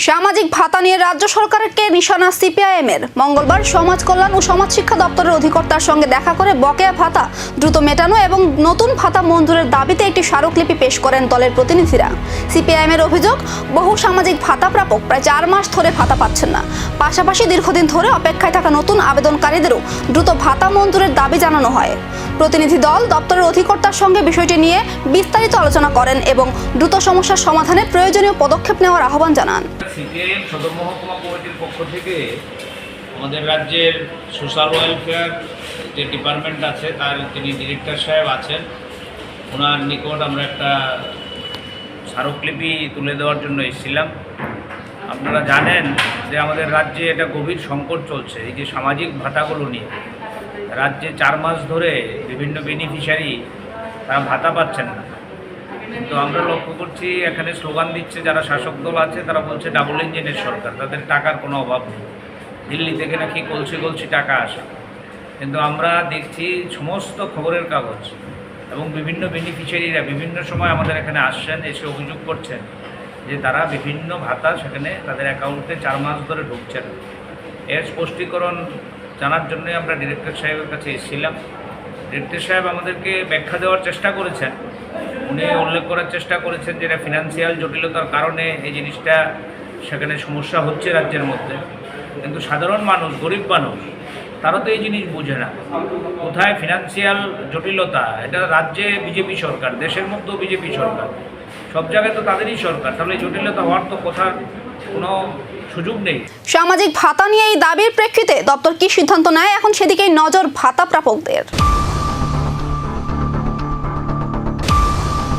সামাজিক ভাতা নিয়ে রাজ্য সরকারকে নিশানা সিপিআইএমের। মঙ্গলবার সমাজ কল্যাণ ও সমাজ শিক্ষা দপ্তরের অধিকর্তার সঙ্গে দেখা করে বকেয়া ভাতা দ্রুত মেটানো এবং নতুন ভাতা মঞ্জুরের দাবিতে একটি স্মারকলিপি পেশ করেন দলের প্রতিনিধিরা। সিপিআইএমের অভিযোগ, বহু সামাজিক ভাতা প্রাপক প্রায় 4 মাস ধরে ভাতা পাচ্ছেন না। পাশাপাশি দীর্ঘদিন ধরে অপেক্ষায় থাকা নতুন আবেদনকারীদেরও দ্রুত ভাতা মঞ্জুরের দাবি জানানো হয়। প্রতিনিধি দল দপ্তরের অধিকর্তার সঙ্গে বিষয়টি নিয়ে বিস্তারিত আলোচনা করেন এবং দ্রুত সমস্যার সমাধানে প্রয়োজনীয় পদক্ষেপ নেওয়ার আহ্বান জানান। সিপিআইএম সদর মহকুমা কমিটির পক্ষ থেকে আমাদের রাজ্যের সোশ্যাল ওয়েলফেয়ার যে ডিপার্টমেন্ট আছে তার যিনি ডিরেক্টর সাহেব আছেন, ওনার নিকট আমরা একটা স্মারকলিপি তুলে দেওয়ার জন্য এসেছিলাম। আপনারা জানেন যে আমাদের রাজ্যে এটা গভীর সংকট চলছে। এই যে সামাজিক ভাতাগুলো নিয়ে রাজ্যে 4 মাস ধরে বিভিন্ন বেনিফিশিয়ারি তারা ভাতা পাচ্ছেন না। কিন্তু আমরা লক্ষ্য করছি এখানে স্লোগান দিচ্ছে যারা শাসক দল আছে, তারা বলছে ডাবল ইঞ্জিনের সরকার, তাদের টাকার কোনো অভাব নেই, দিল্লি থেকে নাকি কলসি কলসি টাকা আসে। কিন্তু আমরা দেখছি সমস্ত খবরের কাগজ এবং বিভিন্ন বেনিফিশিয়ারিরা বিভিন্ন সময় আমাদের এখানে আসছেন, এসে অভিযোগ করছেন যে তারা বিভিন্ন ভাতা সেখানে তাদের অ্যাকাউন্টে 4 মাস ধরে ঢুকছেন। এর স্পষ্টীকরণ জানার জন্যই আমরা ডিরেক্টর সাহেবের কাছে এসেছিলাম। ডিরেক্টর সাহেব আমাদেরকে ব্যাখ্যা দেওয়ার চেষ্টা করেছেন। উনি উল্লেখ করার চেষ্টা করেছেন যে এটা ফিনান্সিয়াল জটিলতার কারণে এই জিনিসটা সেখানে সমস্যা হচ্ছে রাজ্যের মধ্যে। কিন্তু সাধারণ মানুষ, গরিব মানুষ, তারা তো এই জিনিস বুঝে না। কোথায় ফিনান্সিয়াল জটিলতা? এটা রাজ্যে বিজেপি সরকার, দেশের মধ্যেও বিজেপি সরকার, সব জায়গায় তো তাদেরই সরকার, তাহলে এই জটিলতা হওয়ার তো কথার কোনো সুযোগ নেই। সামাজিক ভাতা নিয়ে এই দাবির প্রেক্ষিতে দপ্তর কি সিদ্ধান্ত নেয় এখন সেদিকেই নজর ভাতা প্রাপকদের।